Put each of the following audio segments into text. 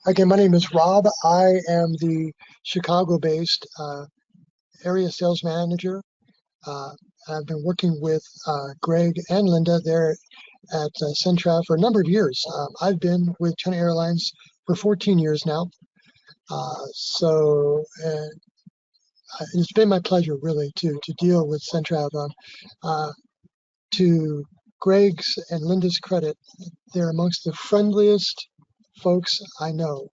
Again, my name is Rob. I am the Chicago-based area sales manager. Uh, I've been working with Greg and Linda there at Centrav for a number of years. I've been with China Airlines for 14 years now. It's been my pleasure really to deal with Centrav. To Greg's and Linda's credit, they're amongst the friendliest folks I know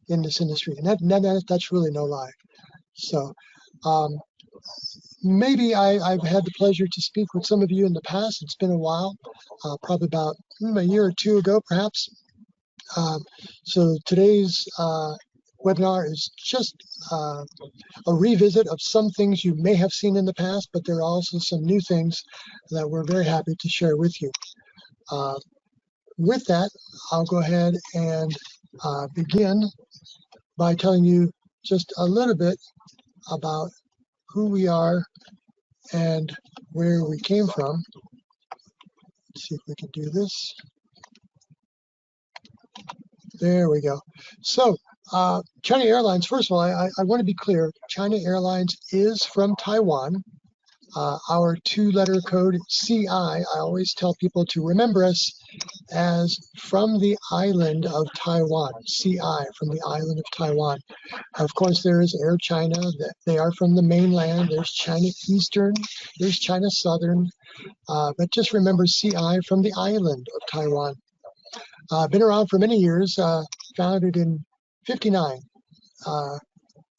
in this industry, and that's really no lie. So um, maybe I've had the pleasure to speak with some of you in the past. It's been a while, probably about a year or two ago, perhaps. So today's webinar is just a revisit of some things you may have seen in the past, but there are also some new things that we're very happy to share with you. With that, I'll go ahead and begin by telling you just a little bit about who we are and where we came from. Let's see if we can do this. There we go. So China Airlines, first of all, I want to be clear. China Airlines is from Taiwan. Our two-letter code CI, I always tell people to remember us as from the island of Taiwan, CI, from the island of Taiwan. Of course, there is Air China. They are from the mainland. There's China Eastern. There's China Southern. But just remember CI from the island of Taiwan. Been around for many years, founded in '59.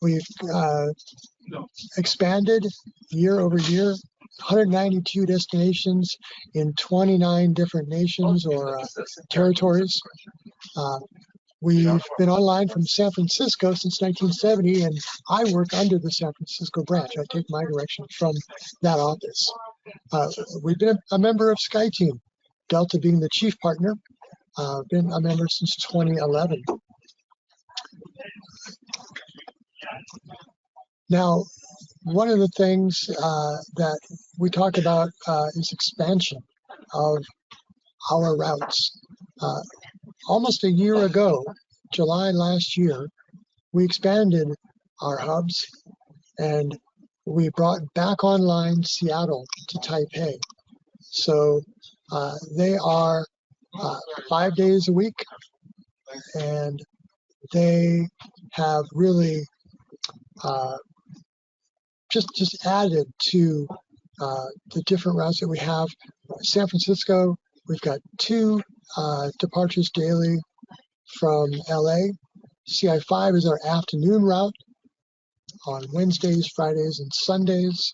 We've expanded year over year, 192 destinations in 29 different nations or territories. We've been online from San Francisco since 1970, and I work under the San Francisco branch. I take my direction from that office. We've been a member of SkyTeam, Delta being the chief partner. Been a member since 2011. Now, one of the things that we talk about is expansion of our routes. Almost a year ago, July last year, we expanded our hubs and we brought back online Seattle to Taipei. So they are 5 days a week, and they have really just added to the different routes that we have. San Francisco, we've got 2 departures daily from LA. CI5 is our afternoon route on Wednesdays, Fridays, and Sundays.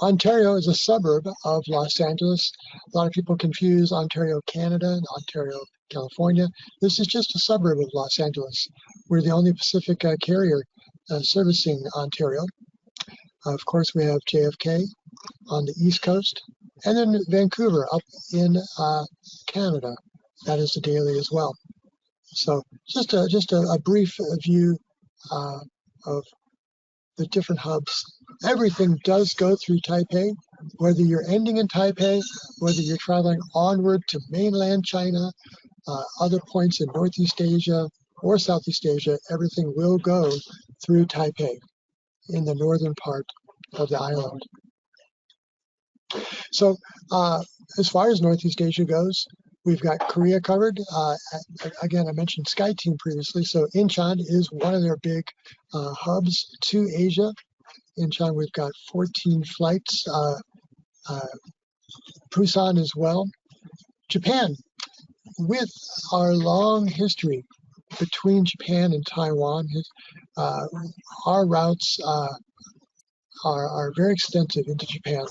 Ontario is a suburb of Los Angeles. A lot of people confuse Ontario, Canada and Ontario, California. This is just a suburb of Los Angeles. We're the only Pacific carrier servicing Ontario. Of course, we have JFK on the East Coast, and then Vancouver up in Canada. That is the daily as well. So just a brief view of the different hubs. Everything does go through Taipei, whether you're ending in Taipei, whether you're traveling onward to mainland China, other points in Northeast Asia or Southeast Asia, everything will go through Taipei in the northern part of the island. So as far as Northeast Asia goes, we've got Korea covered. Again, I mentioned SkyTeam previously. So Incheon is one of their big hubs to Asia. Incheon, we've got 14 flights. Busan as well. Japan, with our long history between Japan and Taiwan, our routes are very extensive into Japan.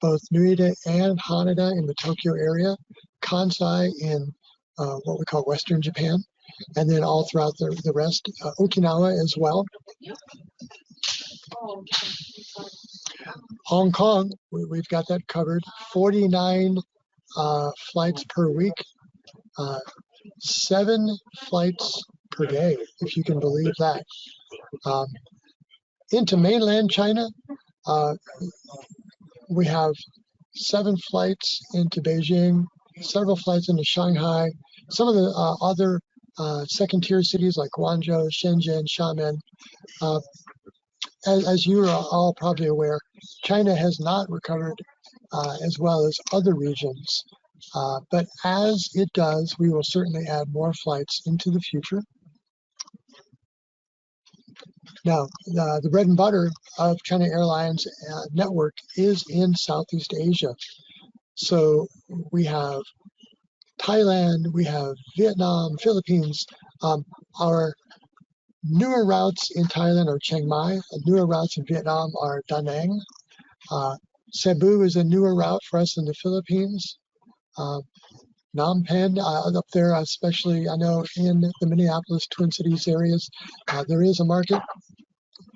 Both Narita and Haneda in the Tokyo area, Kansai in what we call Western Japan, and then all throughout the rest, Okinawa as well. Hong Kong, we've got that covered, 49 flights per week, 7 flights per day, if you can believe that. Into mainland China, we have 7 flights into Beijing, several flights into Shanghai. Some of the other second-tier cities like Guangzhou, Shenzhen, Xiamen. As you are all probably aware, China has not recovered as well as other regions. But as it does, we will certainly add more flights into the future. Now, the bread and butter of China Airlines network is in Southeast Asia. So we have Thailand, we have Vietnam, Philippines. Our newer routes in Thailand are Chiang Mai. Newer routes in Vietnam are Da Nang. Cebu is a newer route for us in the Philippines. Phnom Penh up there, especially I know in the Minneapolis Twin Cities areas, there is a market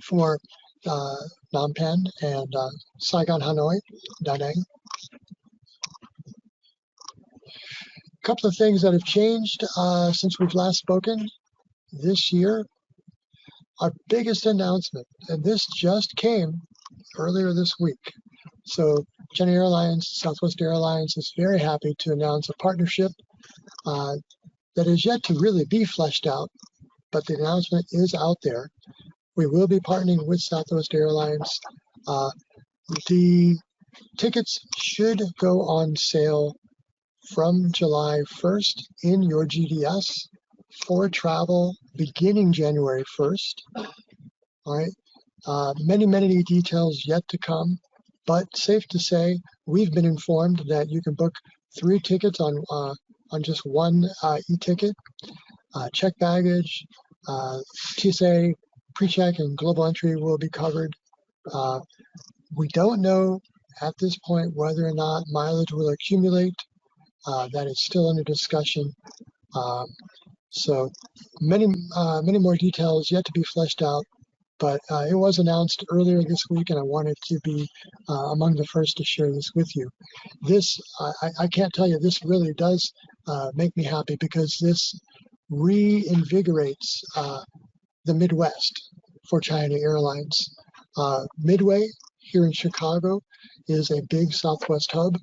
for Phnom Penh and Saigon, Hanoi, Da Nang. A couple of things that have changed since we've last spoken this year. Our biggest announcement, and this just came earlier this week. So China Airlines, Southwest Airlines is very happy to announce a partnership that is yet to really be fleshed out, but the announcement is out there. We will be partnering with Southwest Airlines. The tickets should go on sale from July 1st in your GDS for travel beginning January 1st. All right. Many details yet to come, but safe to say, we've been informed that you can book 3 tickets on just one e-ticket. Check baggage, TSA, pre-check, and global entry will be covered. We don't know at this point whether or not mileage will accumulate. That is still under discussion. So many more details yet to be fleshed out, but it was announced earlier this week, and I wanted to be among the first to share this with you. This, I can't tell you, this really does make me happy because this reinvigorates the Midwest for China Airlines. Midway here in Chicago is a big Southwest hub.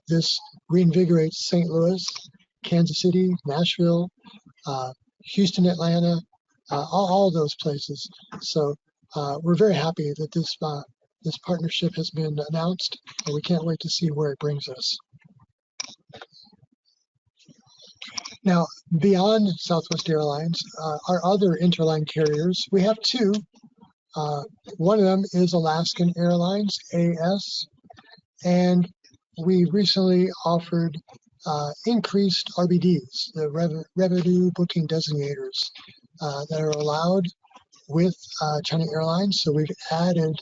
This reinvigorates St. Louis, Kansas City, Nashville, Houston, Atlanta, all those places. So we're very happy that this partnership has been announced, and we can't wait to see where it brings us. Now, beyond Southwest Airlines, our other interline carriers, we have 2. One of them is Alaskan Airlines, AS, and we recently offered increased RBDs, the revenue booking designators, that are allowed with China Airlines. So we've added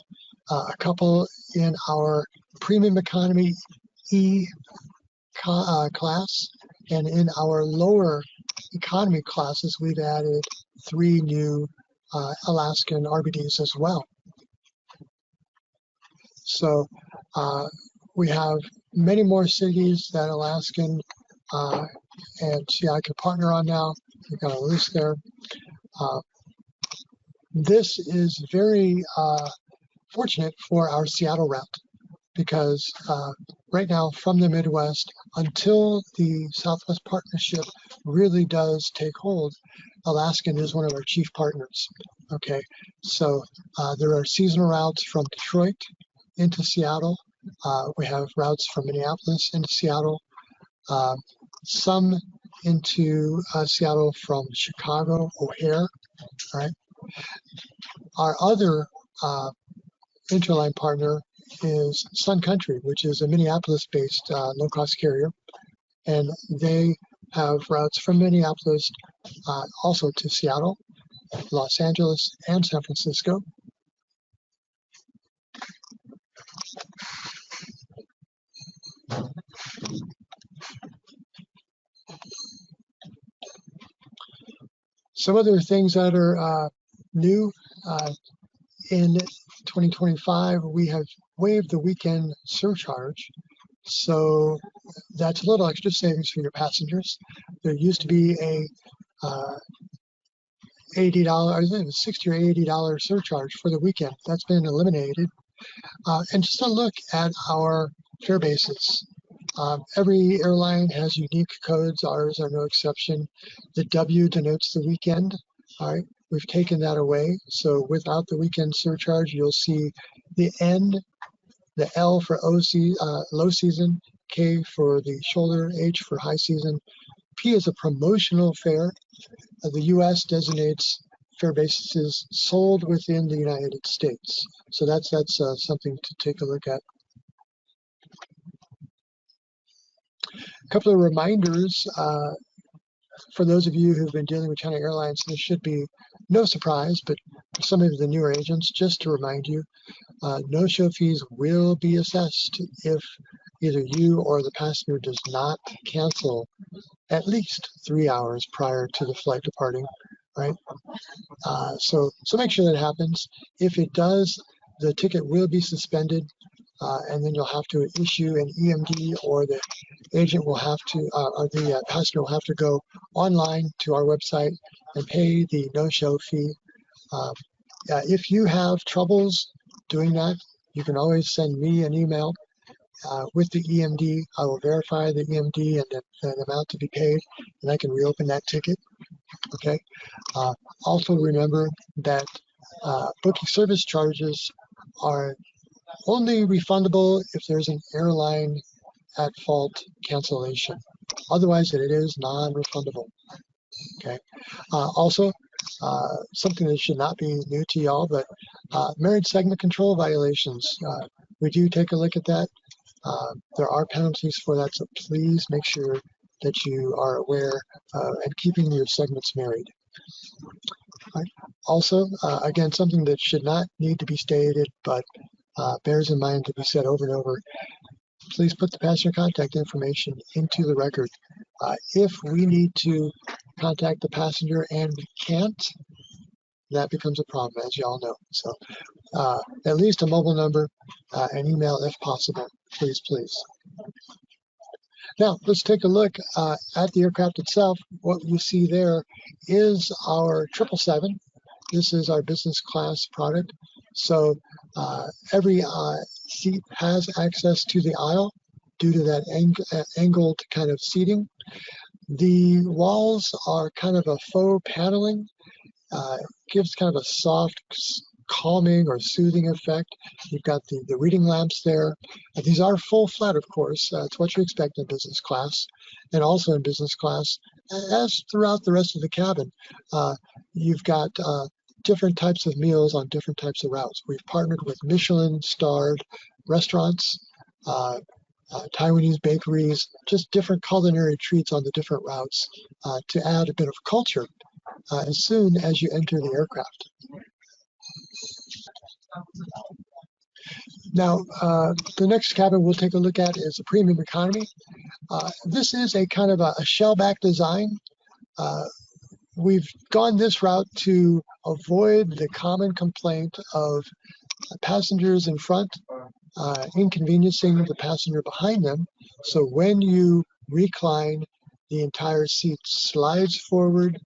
a couple in our premium economy E class, and in our lower economy classes, we've added 3 new Alaskan RBDs as well. So we have many more cities that Alaskan and CI can partner on now. We've got a list there. This is very fortunate for our Seattle route because right now from the Midwest, until the Southwest partnership really does take hold, Alaskan is one of our chief partners. Okay, so there are seasonal routes from Detroit into Seattle. We have routes from Minneapolis into Seattle, some into Seattle from Chicago, O'Hare, right? Our other interline partner is Sun Country, which is a Minneapolis-based low-cost carrier, and they have routes from Minneapolis also to Seattle, Los Angeles, and San Francisco. Some other things that are new in 2025, we have waived the weekend surcharge. So that's a little extra savings for your passengers. There used to be a $80, I think it was $60 or $80 surcharge for the weekend. That's been eliminated. And just a look at our fare basis. Every airline has unique codes. Ours are no exception. The W denotes the weekend. All right, we've taken that away. So without the weekend surcharge, you'll see the N, the L for low season, K for the shoulder, H for high season. P is a promotional fare. The U.S. designates fare bases sold within the United States. So that's something to take a look at. A couple of reminders for those of you who've been dealing with China Airlines. This should be no surprise, but for some of the newer agents, just to remind you, no-show fees will be assessed if either you or the passenger does not cancel at least 3 hours prior to the flight departing, right? So make sure that happens. If it does, the ticket will be suspended, and then you'll have to issue an EMD, or the agent will have to, or the passenger will have to go online to our website and pay the no-show fee. If you have troubles doing that, you can always send me an email with the EMD. I will verify the EMD and the amount to be paid, and I can reopen that ticket. Okay. Also remember that booking service charges are only refundable if there's an airline at fault cancellation. Otherwise, it is non-refundable. Okay. Also, something that should not be new to y'all, but marriage segment control violations. We do take a look at that. There are penalties for that, so please make sure that you are aware and keeping your segments married. Right. Also, again, something that should not need to be stated, but bears in mind to be said over and over, please put the passenger contact information into the record. If we need to contact the passenger and we can't, that becomes a problem, as you all know. So at least a mobile number, and email if possible, please. Now, let's take a look at the aircraft itself. What you see there is our 777. This is our business class product. So every seat has access to the aisle due to that angled kind of seating. The walls are kind of a faux paneling. Gives kind of a soft, calming or soothing effect. You've got the reading lamps there. These are full flat, of course. It's what you expect in business class, and also in business class, as throughout the rest of the cabin. You've got different types of meals on different types of routes. We've partnered with Michelin-starred restaurants, Taiwanese bakeries, just different culinary treats on the different routes to add a bit of culture as soon as you enter the aircraft. Now, the next cabin we'll take a look at is a premium economy. This is a kind of a shellback design. We've gone this route to avoid the common complaint of passengers in front inconveniencing the passenger behind them. So when you recline, the entire seat slides forward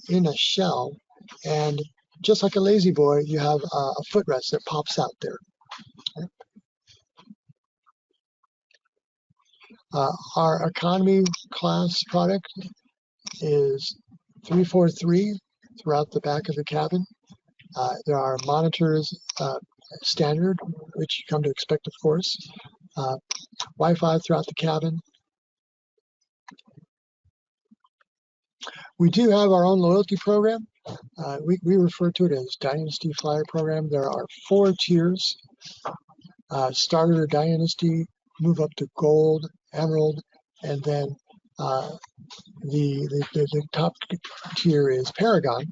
in a shell, and just like a lazy boy, you have a footrest that pops out there. Our economy class product is 343 throughout the back of the cabin. There are monitors standard, which you come to expect, of course. Wi-Fi throughout the cabin. We do have our own loyalty program. We refer to it as Dynasty Flyer Program. There are 4 tiers. Starter, Dynasty, move up to Gold, Emerald, and then the top tier is Paragon.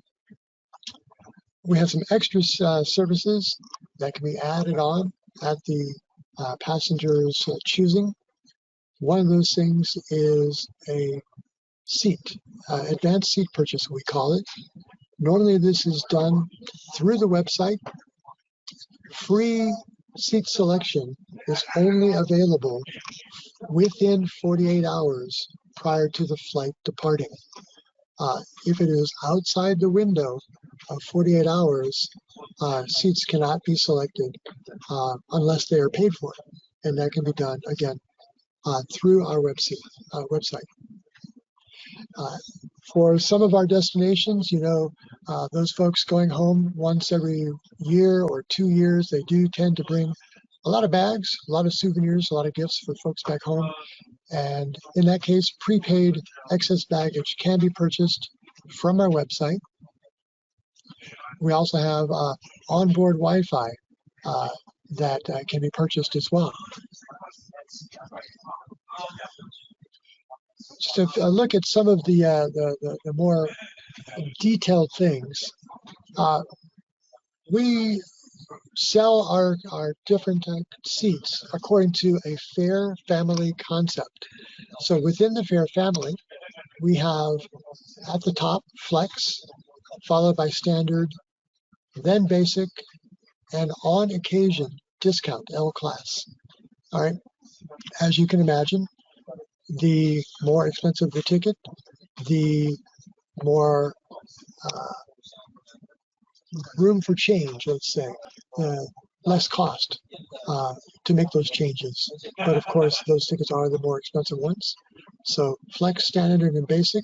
We have some extra services that can be added on at the passenger's choosing. One of those things is a seat, advanced seat purchase, we call it. Normally this is done through the website. Free seat selection is only available within 48 hours prior to the flight departing. If it is outside the window of 48 hours, seats cannot be selected unless they are paid for. And that can be done, again, through our website. For some of our destinations, those folks going home once every year or 2 years, they do tend to bring a lot of bags, a lot of souvenirs, a lot of gifts for folks back home. And in that case, prepaid excess baggage can be purchased from our website. We also have onboard Wi-Fi that can be purchased as well. Just a look at some of the more detailed things. We sell our different seats according to a fare family concept. So within the fare family, we have at the top Flex, followed by Standard, then Basic, and on occasion Discount L Class. All right. As you can imagine, the more expensive the ticket, the more room for change, let's say, less cost to make those changes. But of course, those tickets are the more expensive ones. So Flex, Standard, and Basic.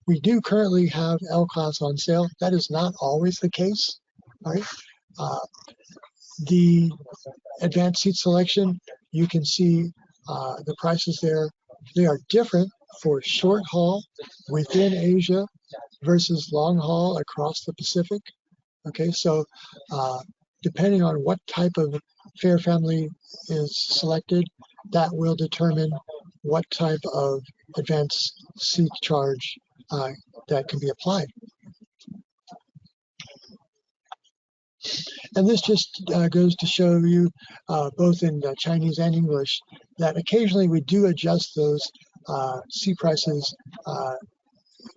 We do currently have L Class on sale. That is not always the case. All right. The advanced seat selection, you can see the prices there. They are different for short haul within Asia versus long haul across the Pacific. Okay, so depending on what type of fare family is selected, that will determine what type of advanced seat charge that can be applied. And this just goes to show you, both in Chinese and English, that occasionally we do adjust those seat prices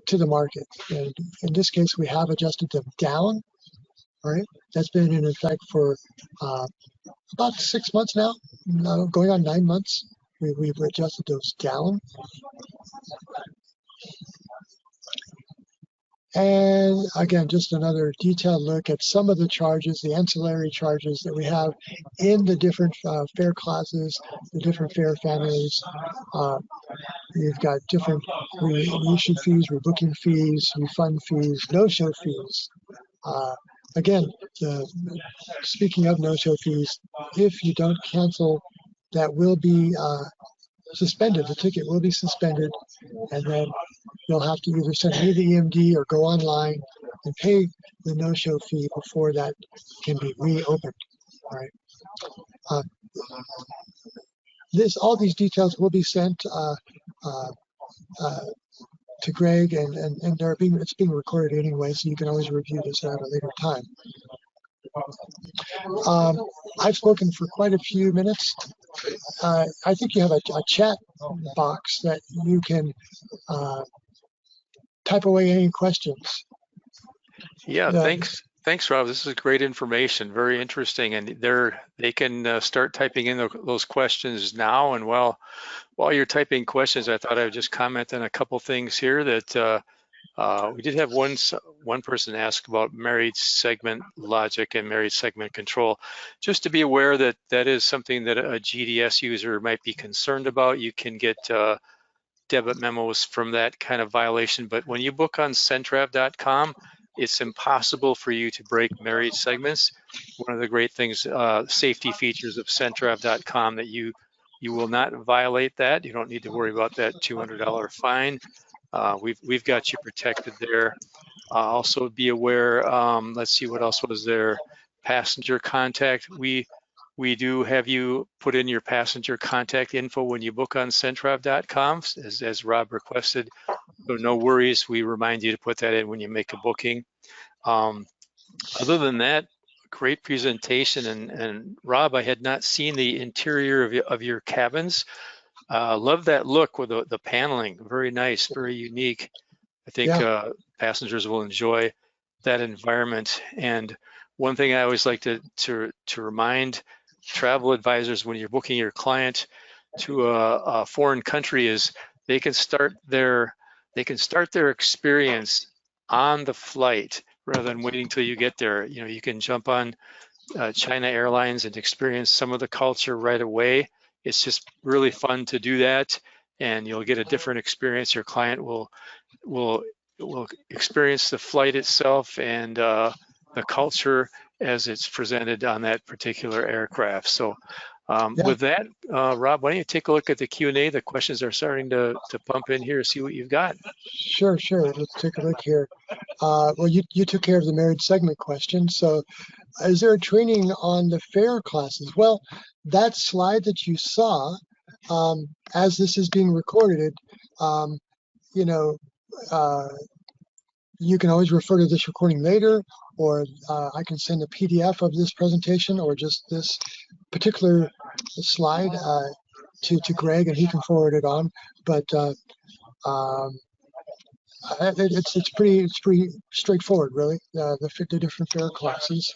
to the market. And in this case, we have adjusted them down. All right, that's been in effect for about 6 months now, going on 9 months. We've adjusted those down. And again, just another detailed look at some of the charges, the ancillary charges that we have in the different fare classes, the different fare families. You've got different reissue fees, rebooking fees, refund fees, no-show fees. Again, speaking of no-show fees, if you don't cancel, that will be suspended. The ticket will be suspended, and then you'll have to either send me the EMD or go online and pay the no-show fee before that can be reopened. All right. All these details will be sent to Greg, and it's being recorded anyway, so you can always review this at a later time. I've spoken for quite a few minutes. I think you have a chat box that you can type away any questions. Yeah, thanks, Rob. This is great information, very interesting, and they can start typing in those questions now. And while you're typing questions, I thought I would just comment on a couple things here that we did have one person ask about married segment logic and married segment control. Just to be aware that that is something that a GDS user might be concerned about. You can get debit memos from that kind of violation, but when you book on Centrav.com, it's impossible for you to break married segments. One of the great things, safety features of Centrav.com, that you will not violate that. You don't need to worry about that $200 fine. We've got you protected there. Also be aware, let's see what else was there. Passenger contact. We do have you put in your passenger contact info when you book on Centrav.com, as Rob requested. So no worries, we remind you to put that in when you make a booking. Other than that, great presentation. And Rob, I had not seen the interior of your cabins. Love that look with the paneling, very nice, very unique. I think passengers will enjoy that environment. And one thing I always like to remind travel advisors when you're booking your client to a foreign country is they can start their experience on the flight rather than waiting till you get there. You can jump on China Airlines and experience some of the culture right away. it's just really fun to do that, and you'll get a different experience. Your client will experience the flight itself and the culture as it's presented on that particular aircraft. So with that, Rob, why don't you take a look at the Q&A? The questions are starting to pump in here. See what you've got. Sure. Let's take a look here. Well, you took care of the married segment question. So is there a training on the fare classes? Well, that slide that you saw, as this is being recorded, you know, you can always refer to this recording later, or I can send a PDF of this presentation or just this particular slide to Greg, and he can forward it on. But it's pretty straightforward, really. The different fare classes.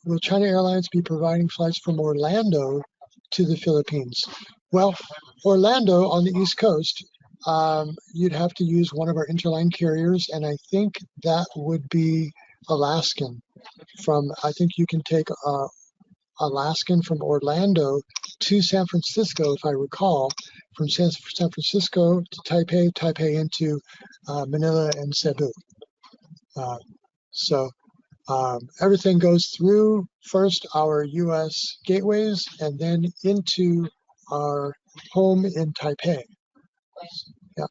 Will China Airlines be providing flights from Orlando to the Philippines? Well, Orlando on the East Coast, you'd have to use one of our interline carriers, and I think that would be Alaskan. I think you can take Alaskan from Orlando to San Francisco, if I recall, from San Francisco to Taipei into Manila and Cebu. So everything goes through first our U.S. gateways and then into our home in Taipei. Yeah.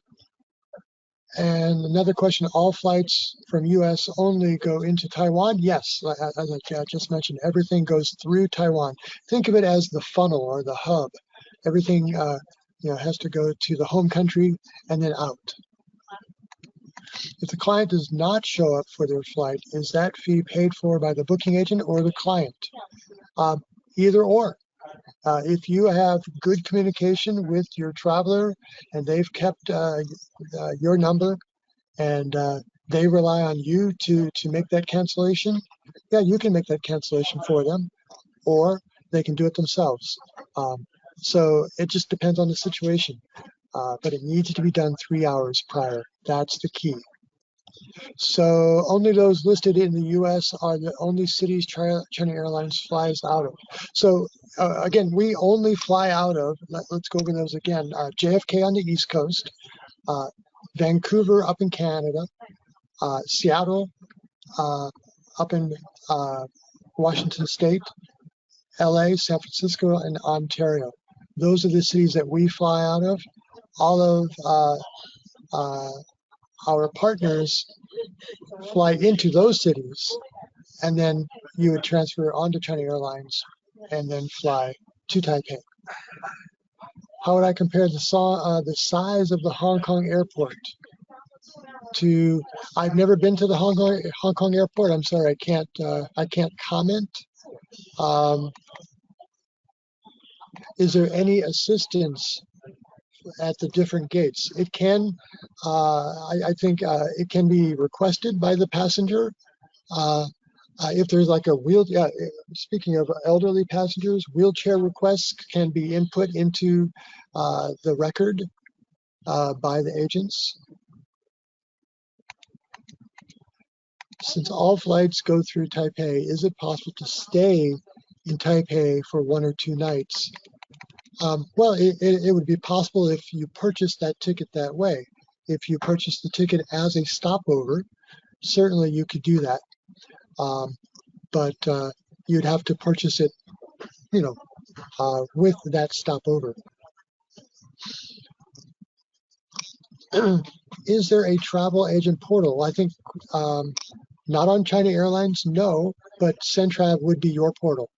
And another question, all flights from U.S. only go into Taiwan? Yes, as I just mentioned, everything goes through Taiwan. Think of it as the funnel or the hub. Everything has to go to the home country and then out. If the client does not show up for their flight, is that fee paid for by the booking agent or the client? Either or. If you have good communication with your traveler and they've kept your number and they rely on you to make that cancellation, yeah, you can make that cancellation for them, or they can do it themselves. So it just depends on the situation, but it needs to be done 3 hours prior. That's the key. So only those listed in the U.S. are the only cities China Airlines flies out of. So again, we only fly out of, let's go over those again, JFK on the East Coast, Vancouver up in Canada, Seattle up in Washington State, LA, San Francisco, and Ontario. Those are the cities that we fly out of. All of our partners fly into those cities, and then you would transfer onto China Airlines and then fly to Taipei. How would I compare the size of the Hong Kong airport to? I've never been to the Hong Kong airport. I'm sorry, I can't comment. Is there any assistance at the different gates? It can, I think it can be requested by the passenger. If there's like a speaking of elderly passengers, wheelchair requests can be input into the record by the agents. Since all flights go through Taipei, is it possible to stay in Taipei for 1 or 2 nights? Well, it would be possible if you purchased that ticket that way. If you purchased the ticket as a stopover, certainly you could do that. But you'd have to purchase it, with that stopover. Is there a travel agent portal? I think not on China Airlines, no, but Centrav would be your portal.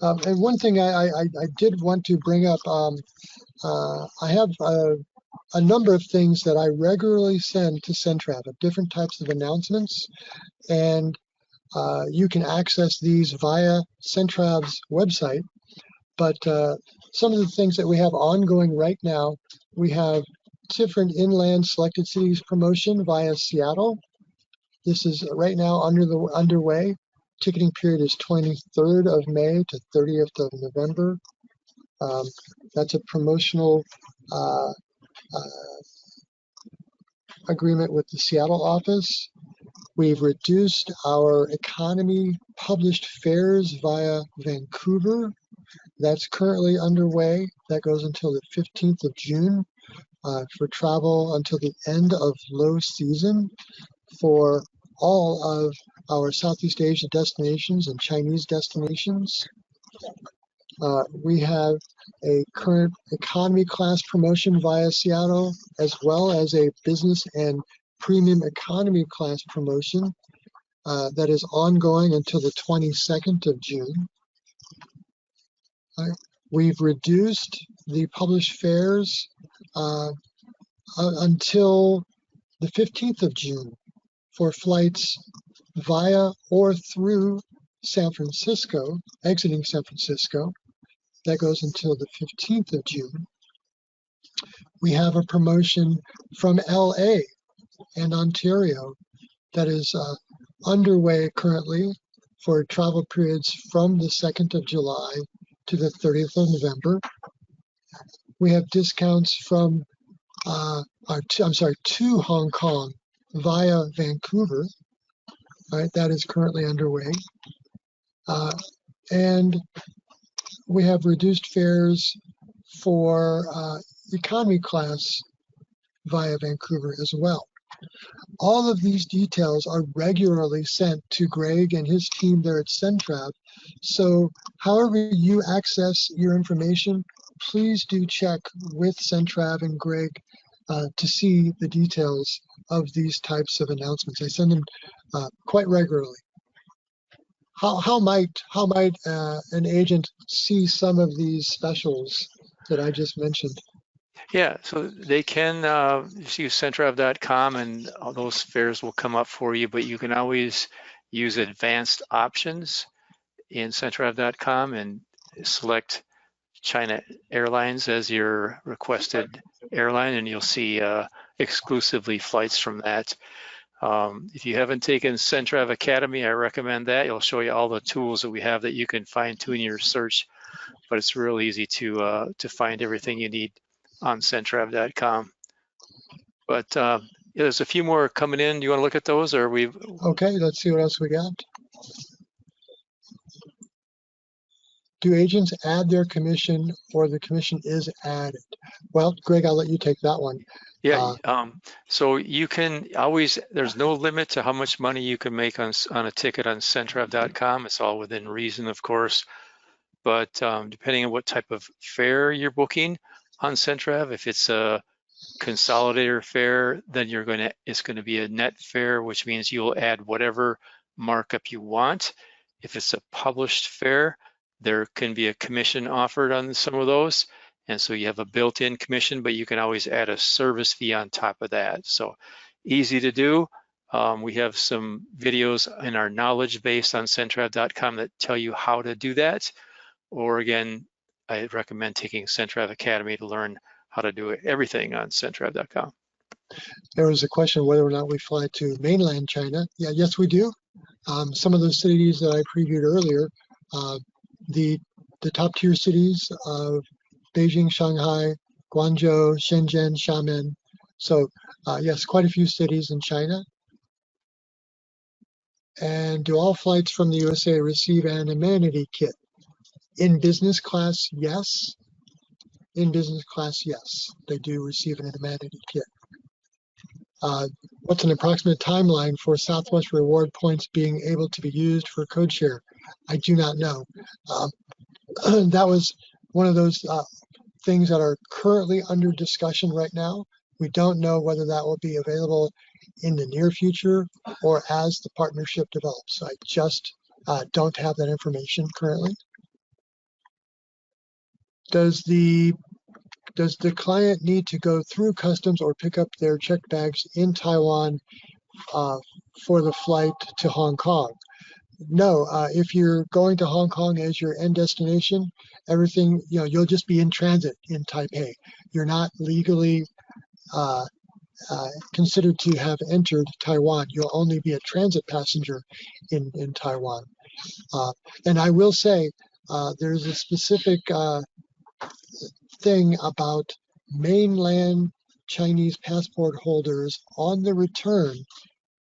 And one thing I did want to bring up, I have a number of things that I regularly send to Centrav of different types of announcements, and you can access these via Centrav's website. But some of the things that we have ongoing right now, we have different inland selected cities promotion via Seattle. This is right now underway. Ticketing period is 23rd of May to 30th of November. That's a promotional agreement with the Seattle office. We've reduced our economy published fares via Vancouver. That's currently underway. That goes until the 15th of June for travel until the end of low season for all of our Southeast Asia destinations and Chinese destinations. We have a current economy class promotion via Seattle, as well as a business and premium economy class promotion that is ongoing until the 22nd of June. We've reduced the published fares until the 15th of June for flights via or through San Francisco, exiting San Francisco. That goes until the 15th of June. We have a promotion from LA and Ontario that is underway currently for travel periods from the 2nd of July to the 30th of November. We have discounts from to Hong Kong via Vancouver. Right, that is currently underway. And we have reduced fares for economy class via Vancouver as well. All of these details are regularly sent to Greg and his team there at Centrav. So however you access your information, please do check with Centrav and Greg to see the details of these types of announcements. I send them quite regularly. How might an agent see some of these specials that I just mentioned? Yeah, so they can just use Centrav.com and all those fares will come up for you, but you can always use advanced options in Centrav.com and select China Airlines as your requested airline, and you'll see exclusively flights from that. If you haven't taken Centrav Academy, I recommend that. It'll show you all the tools that we have that you can fine tune your search, but it's real easy to find everything you need on Centrav.com. But yeah, there's a few more coming in. Do you want to look at those, or we? Okay, let's see what else we got. Do agents add their commission, or the commission is added? Well, Greg, I'll let you take that one. Yeah, so you can always, there's no limit to how much money you can make on a ticket on Centrav.com. It's all within reason, of course. But depending on what type of fare you're booking on Centrav, if it's a consolidator fare, then it's going to be a net fare, which means you'll add whatever markup you want. If it's a published fare, there can be a commission offered on some of those. And so you have a built-in commission, but you can always add a service fee on top of that. So easy to do. We have some videos in our knowledge base on Centrav.com that tell you how to do that. Or again, I recommend taking Centrav Academy to learn how to do everything on Centrav.com. There was a question whether or not we fly to mainland China. Yeah, yes, we do. Some of those cities that I previewed earlier, the top tier cities of Beijing, Shanghai, Guangzhou, Shenzhen, Xiamen. So yes, quite a few cities in China. And do all flights from the USA receive an amenity kit? In business class, yes. In business class, yes. They do receive an amenity kit. What's an approximate timeline for Southwest reward points being able to be used for code share? I do not know. That was one of those things that are currently under discussion right now. We don't know whether that will be available in the near future or as the partnership develops. I just don't have that information currently. Does the client need to go through customs or pick up their checked bags in Taiwan for the flight to Hong Kong? No, if you're going to Hong Kong as your end destination, everything, you'll just be in transit in Taipei. You're not legally considered to have entered Taiwan. You'll only be a transit passenger in Taiwan. And I will say, there's a specific thing about mainland Chinese passport holders on the return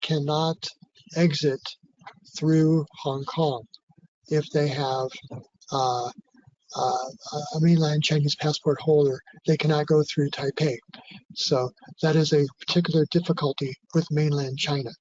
cannot exit through Hong Kong if they have uh, a mainland Chinese passport holder. They cannot go through Taipei. So that is a particular difficulty with mainland China.